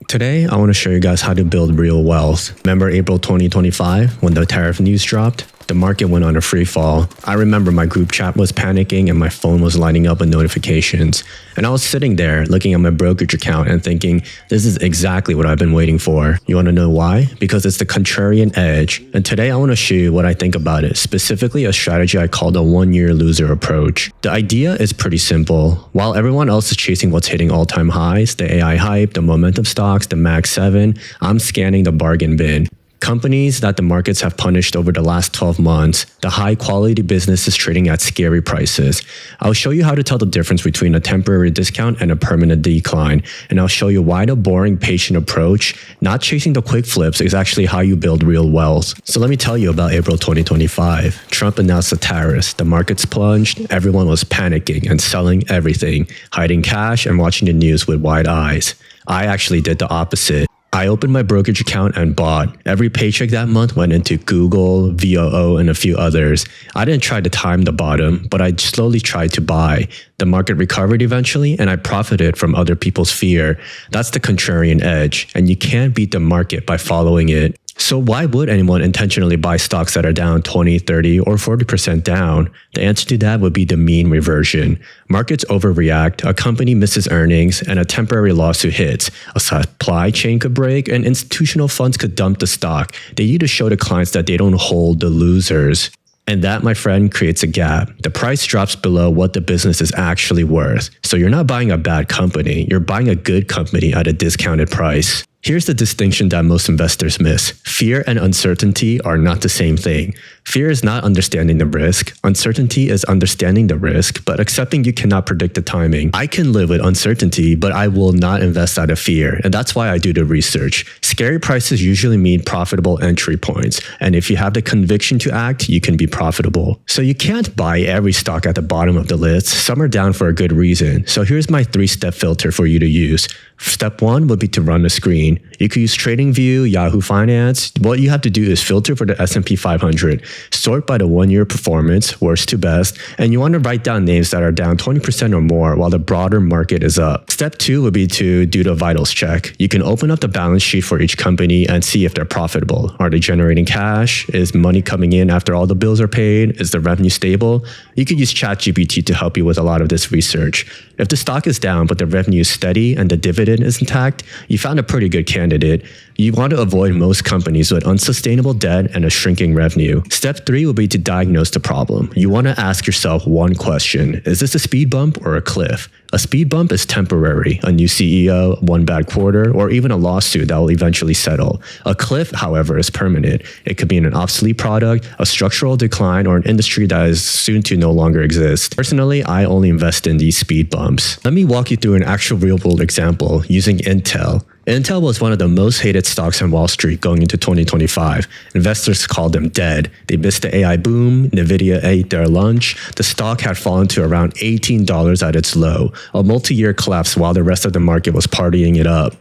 Today, I want to show you guys how to build real wealth. Remember April 2025 when the tariff news dropped? The market went on a free fall. I remember my group chat was panicking and my phone was lighting up with notifications. And I was sitting there looking at my brokerage account and thinking, this is exactly what I've been waiting for. You want to know why? Because it's the contrarian edge. And today I want to show you what I think about it, specifically a strategy I call the one-year loser approach. The idea is pretty simple. While everyone else is chasing what's hitting all-time highs, the AI hype, the momentum stocks, the Mag 7, I'm scanning the bargain bin. Companies that the markets have punished over the last 12 months, the high-quality business is trading at scary prices. I'll show you how to tell the difference between a temporary discount and a permanent decline, and I'll show you why the boring, patient approach, not chasing the quick flips, is actually how you build real wealth. So let me tell you about April 2025. Trump announced the tariffs, the markets plunged, everyone was panicking and selling everything, hiding cash and watching the news with wide eyes. I actually did the opposite. I opened my brokerage account and bought. Every paycheck that month went into Google, VOO, and a few others. I didn't try to time the bottom, but I slowly tried to buy. The market recovered eventually, and I profited from other people's fear. That's the contrarian edge, and you can't beat the market by following it. So why would anyone intentionally buy stocks that are down 20, 30, or 40% down? The answer to that would be the mean reversion. Markets overreact, a company misses earnings, and a temporary lawsuit hits. A supply chain could break, and institutional funds could dump the stock. They need to show the clients that they don't hold the losers. And that, my friend, creates a gap. The price drops below what the business is actually worth. So you're not buying a bad company, you're buying a good company at a discounted price. Here's the distinction that most investors miss. Fear and uncertainty are not the same thing. Fear is not understanding the risk. Uncertainty is understanding the risk, but accepting you cannot predict the timing. I can live with uncertainty, but I will not invest out of fear, and that's why I do the research. Scary prices usually mean profitable entry points, and if you have the conviction to act, you can be profitable. So you can't buy every stock at the bottom of the list. Some are down for a good reason. So here's my 3-step filter for you to use. Step 1 would be to run the screen. You could use TradingView, Yahoo Finance. What you have to do is filter for the S&P 500, sort by the one-year performance, worst to best, and you want to write down names that are down 20% or more while the broader market is up. Step 2 would be to do the vitals check. You can open up the balance sheet for each company and see if they're profitable. Are they generating cash? Is money coming in after all the bills are paid? Is the revenue stable? You could use ChatGPT to help you with a lot of this research. If the stock is down but the revenue is steady and the dividend is intact, you found a pretty good candidate. You want to avoid most companies with unsustainable debt and a shrinking revenue. Step 3 will be to diagnose the problem. You want to ask yourself one question. Is this a speed bump or a cliff? A speed bump is temporary, a new CEO, one bad quarter, or even a lawsuit that will eventually settle. A cliff, however, is permanent. It could be in an obsolete product, a structural decline, or an industry that is soon to no longer exist. Personally, I only invest in these speed bumps. Let me walk you through an actual real-world example using Intel. Intel was one of the most hated stocks on Wall Street going into 2025. Investors called them dead. They missed the AI boom, Nvidia ate their lunch, the stock had fallen to around $18 at its low, a multi-year collapse while the rest of the market was partying it up.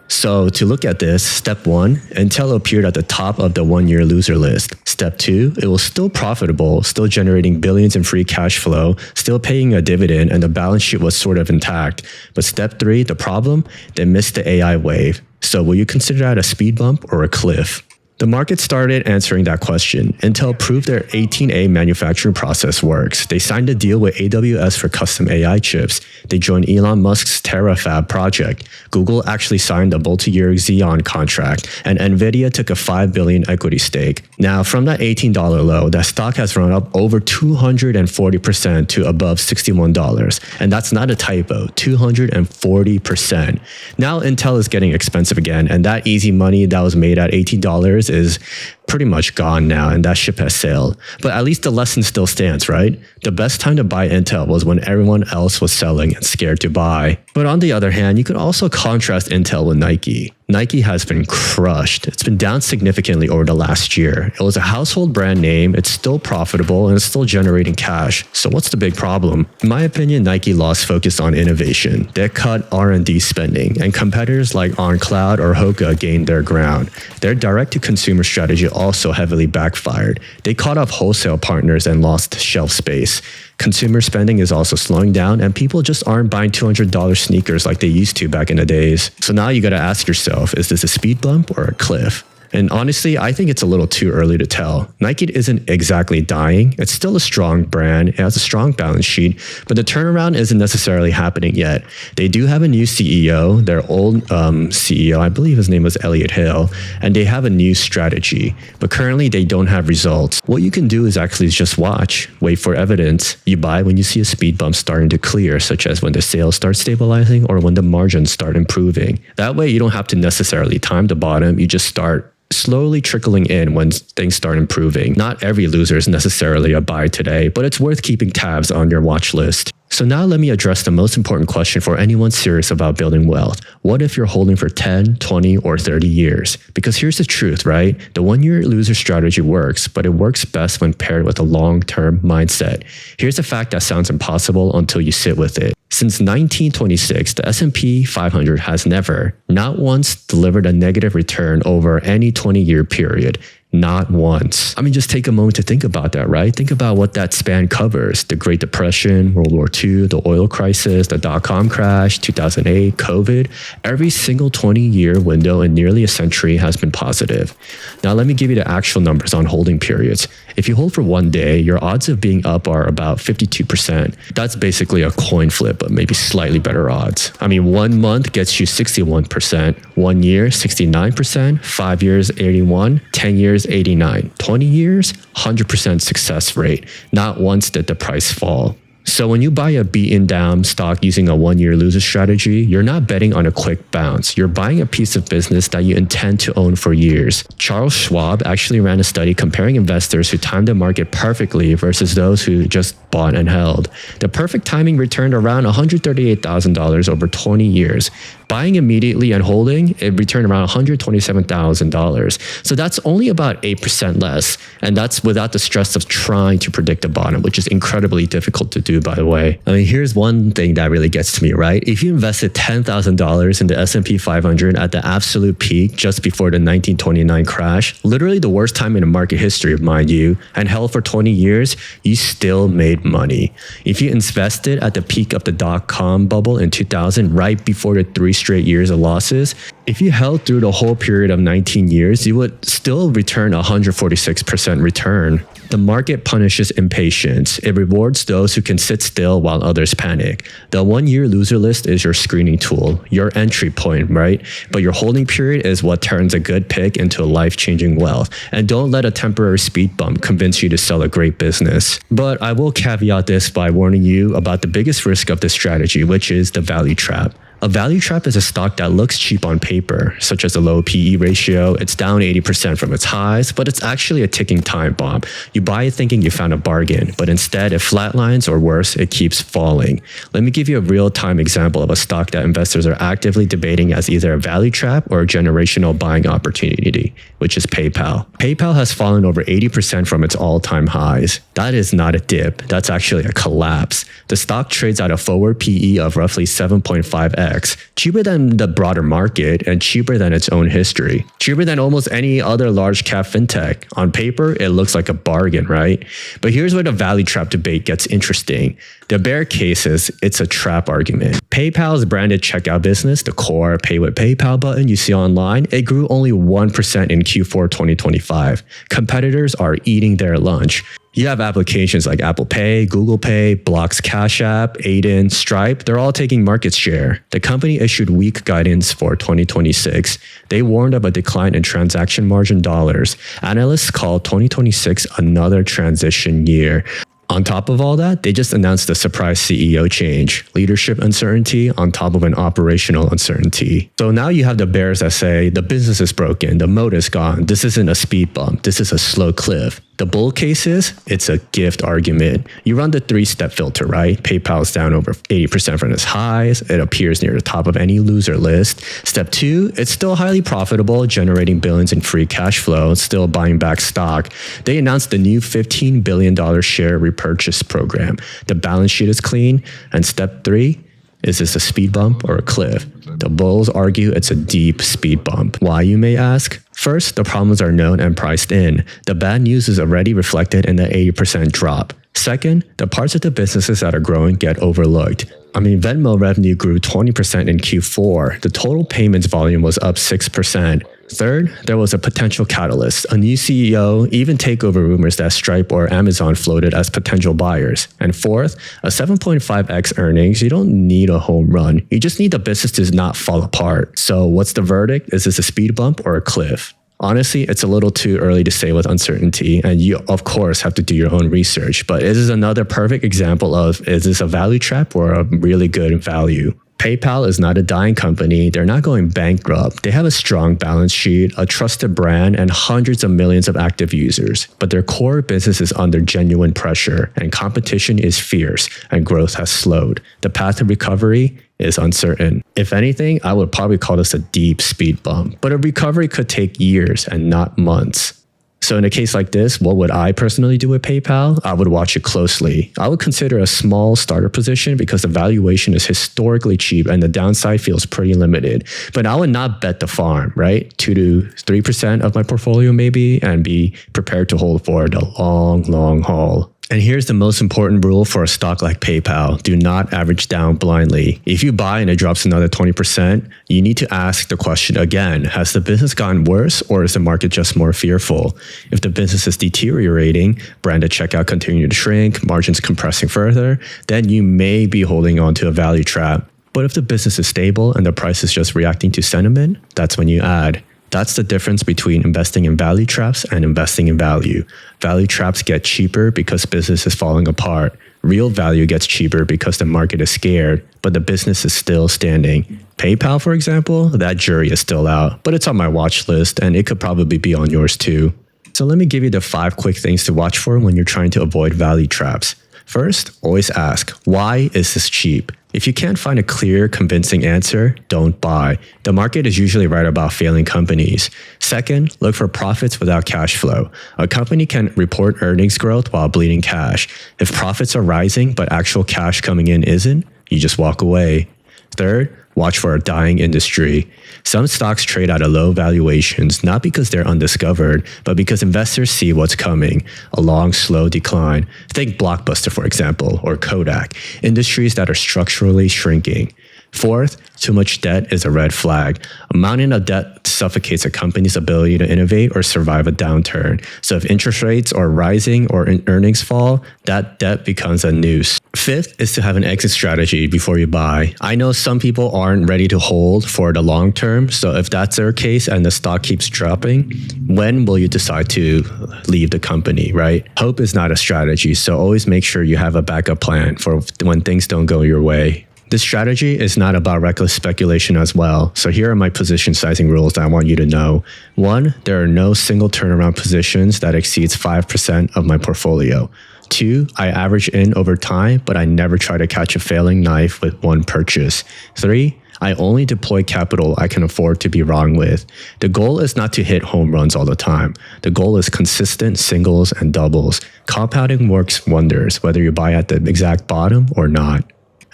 So to look at this, step 1, Intel appeared at the top of the one-year loser list. Step 2, it was still profitable, still generating billions in free cash flow, still paying a dividend, and the balance sheet was sort of intact. But step 3, the problem, they missed the AI wave. So will you consider that a speed bump or a cliff? The market started answering that question. Intel proved their 18A manufacturing process works. They signed a deal with AWS for custom AI chips. They joined Elon Musk's Terafab project. Google actually signed a multi-year Xeon contract, and Nvidia took a $5 billion equity stake. Now, from that $18 low, that stock has run up over 240% to above $61. And that's not a typo, 240%. Now Intel is getting expensive again, and that easy money that was made at $18 is pretty much gone now, and that ship has sailed. But at least the lesson still stands, right? The best time to buy Intel was when everyone else was selling and scared to buy. But on the other hand, you could also contrast Intel with Nike. Nike has been crushed. It's been down significantly over the last year. It was a household brand name, it's still profitable, and it's still generating cash. So what's the big problem? In my opinion, Nike lost focus on innovation. They cut R&D spending, and competitors like OnCloud or Hoka gained their ground. Their direct-to-consumer strategy also heavily backfired. They caught off wholesale partners and lost shelf space. Consumer spending is also slowing down, and people just aren't buying $200 sneakers like they used to back in the days. So now you gotta ask yourself, yourself, is this a speed bump or a cliff? And honestly, I think it's a little too early to tell. Nike isn't exactly dying. It's still a strong brand. It has a strong balance sheet, but the turnaround isn't necessarily happening yet. They do have a new CEO. Their old CEO, I believe his name was Elliot Hill, and they have a new strategy, but currently they don't have results. What you can do is actually just watch, wait for evidence. You buy when you see a speed bump starting to clear, such as when the sales start stabilizing or when the margins start improving. That way you don't have to necessarily time the bottom. You just start slowly trickling in when things start improving. Not every loser is necessarily a buy today, but it's worth keeping tabs on your watch list. So now let me address the most important question for anyone serious about building wealth. What if you're holding for 10, 20, or 30 years? Because here's the truth, right? The one-year loser strategy works, but it works best when paired with a long-term mindset. Here's a fact that sounds impossible until you sit with it. Since 1926, the S&P 500 has never, not once, delivered a negative return over any 20-year period. Not once. I mean, just take a moment to think about that, right? Think about what that span covers. The Great Depression, World War II, the oil crisis, the dot-com crash, 2008, COVID. Every single 20-year window in nearly a century has been positive. Now, let me give you the actual numbers on holding periods. If you hold for one day, your odds of being up are about 52%. That's basically a coin flip, but maybe slightly better odds. I mean, 1 month gets you 61%, 1 year, 69%, 5 years, 81%, 10 years, 89%, 20 years, 100% success rate. Not once did the price fall. So when you buy a beaten down stock using a one-year loser strategy, you're not betting on a quick bounce. You're buying a piece of business that you intend to own for years. Charles Schwab actually ran a study comparing investors who timed the market perfectly versus those who just bought and held. The perfect timing returned around $138,000 over 20 years. Buying immediately and holding, it returned around $127,000. So that's only about 8% less. And that's without the stress of trying to predict the bottom, which is incredibly difficult to do, by the way. I mean, here's one thing that really gets to me, right? If you invested $10,000 in the S&P 500 at the absolute peak just before the 1929 crash, literally the worst time in the market history, mind you, and held for 20 years, you still made money. If you invested at the peak of the dot-com bubble in 2000, right before the 3 straight years of losses, if you held through the whole period of 19 years, you would still return 146% return. The market punishes impatience. It rewards those who can sit still while others panic. The one-year loser list is your screening tool, your entry point, right? But your holding period is what turns a good pick into a life-changing wealth. And don't let a temporary speed bump convince you to sell a great business. But I will caveat this by warning you about the biggest risk of this strategy, which is the value trap. A value trap is a stock that looks cheap on paper, such as a low PE ratio. It's down 80% from its highs, but it's actually a ticking time bomb. You buy it thinking you found a bargain, but instead it flatlines, or worse, it keeps falling. Let me give you a real-time example of a stock that investors are actively debating as either a value trap or a generational buying opportunity, which is PayPal. PayPal has fallen over 80% from its all-time highs. That is not a dip. That's actually a collapse. The stock trades at a forward PE of roughly 7.5x. Cheaper than the broader market and cheaper than its own history. Cheaper than almost any other large cap fintech. On paper, it looks like a bargain, right? But here's where the value trap debate gets interesting. The bear case is it's a trap argument. PayPal's branded checkout business, the core pay with PayPal button you see online, it grew only 1% in Q4 2025. Competitors are eating their lunch. You have applications like Apple Pay, Google Pay, Block's Cash App, Aiden, Stripe. They're all taking market share. The company issued weak guidance for 2026. They warned of a decline in transaction margin dollars. Analysts call 2026 another transition year. On top of all that, they just announced a surprise CEO change, leadership uncertainty on top of an operational uncertainty. So now you have the bears that say the business is broken, the moat is gone, this isn't a speed bump, this is a slow cliff. The bull case is, it's a gift argument. You run the 3-step filter, right? PayPal's down over 80% from its highs. It appears near the top of any loser list. Step 2, it's still highly profitable, generating billions in free cash flow, still buying back stock. They announced the new $15 billion share repurchase program. The balance sheet is clean. And step 3, is this a speed bump or a cliff? The bulls argue it's a deep speed bump. Why, you may ask? First, the problems are known and priced in. The bad news is already reflected in the 80% drop. Second, the parts of the businesses that are growing get overlooked. Venmo revenue grew 20% in Q4. The total payments volume was up 6%. Third, there was a potential catalyst, a new CEO, even takeover rumors that Stripe or Amazon floated as potential buyers. And fourth, a 7.5x earnings. You don't need a home run. You just need the business to not fall apart. So what's the verdict? Is this a speed bump or a cliff? Honestly, it's a little too early to say with uncertainty, and you, of course, have to do your own research. But this is another perfect example of, is this a value trap or a really good value? PayPal is not a dying company. They're not going bankrupt. They have a strong balance sheet, a trusted brand, and hundreds of millions of active users. But their core business is under genuine pressure, and competition is fierce, and growth has slowed. The path to recovery is uncertain. If anything, I would probably call this a deep speed bump, but a recovery could take years and not months. So in a case like this, what would I personally do with PayPal? I would watch it closely. I would consider a small starter position because the valuation is historically cheap and the downside feels pretty limited. But I would not bet the farm, right? 2 to 3% of my portfolio maybe, and be prepared to hold for the long haul. And here's the most important rule for a stock like PayPal. Do not average down blindly. If you buy and it drops another 20%, you need to ask the question again, has the business gotten worse or is the market just more fearful? If the business is deteriorating, branded checkout continuing to shrink, margins compressing further, then you may be holding on to a value trap. But if the business is stable and the price is just reacting to sentiment, that's when you add. That's the difference between investing in value traps and investing in value. Value traps get cheaper because business is falling apart. Real value gets cheaper because the market is scared, but the business is still standing. PayPal, for example, that jury is still out, but it's on my watch list and it could probably be on yours too. So let me give you the 5 quick things to watch for when you're trying to avoid value traps. First, always ask, why is this cheap? If you can't find a clear, convincing answer, don't buy. The market is usually right about failing companies. Second, look for profits without cash flow. A company can report earnings growth while bleeding cash. If profits are rising but actual cash coming in isn't, you just walk away. Third, watch for a dying industry. Some stocks trade at a low valuations, not because they're undiscovered, but because investors see what's coming, a long, slow decline. Think Blockbuster, for example, or Kodak, industries that are structurally shrinking. Fourth, too much debt is a red flag. A mountain of debt suffocates a company's ability to innovate or survive a downturn. So if interest rates are rising or earnings fall, that debt becomes a noose. Fifth is to have an exit strategy before you buy. I know some people aren't ready to hold for the long term, so if that's their case and the stock keeps dropping, when will you decide to leave the company, right? Hope is not a strategy, so always make sure you have a backup plan for when things don't go your way. This strategy is not about reckless speculation as well, so here are my position sizing rules that I want you to know. 1, there are no single turnaround positions that exceeds 5% of my portfolio. 2, I average in over time, but I never try to catch a failing knife with one purchase. 3, I only deploy capital I can afford to be wrong with. The goal is not to hit home runs all the time. The goal is consistent singles and doubles. Compounding works wonders, whether you buy at the exact bottom or not.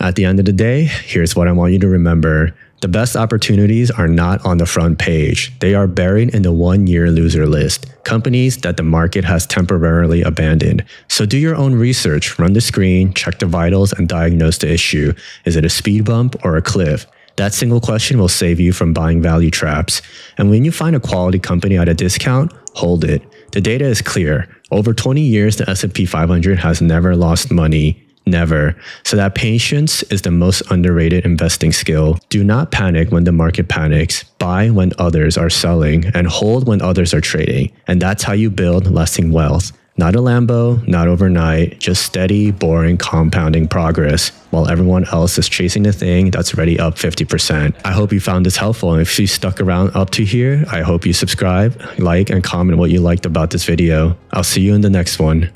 At the end of the day, here's what I want you to remember. The best opportunities are not on the front page. They are buried in the 1-year loser list, companies that the market has temporarily abandoned. So do your own research, run the screen, check the vitals, and diagnose the issue. Is it a speed bump or a cliff? That single question will save you from buying value traps. And when you find a quality company at a discount, hold it. The data is clear. Over 20 years, the S&P 500 has never lost money. Never. So that patience is the most underrated investing skill. Do not panic when the market panics. Buy when others are selling and hold when others are trading. And that's how you build lasting wealth. Not a Lambo, not overnight, just steady, boring, compounding progress while everyone else is chasing the thing that's already up 50%. I hope you found this helpful, and if you stuck around up to here, I hope you subscribe, like, and comment what you liked about this video. I'll see you in the next one.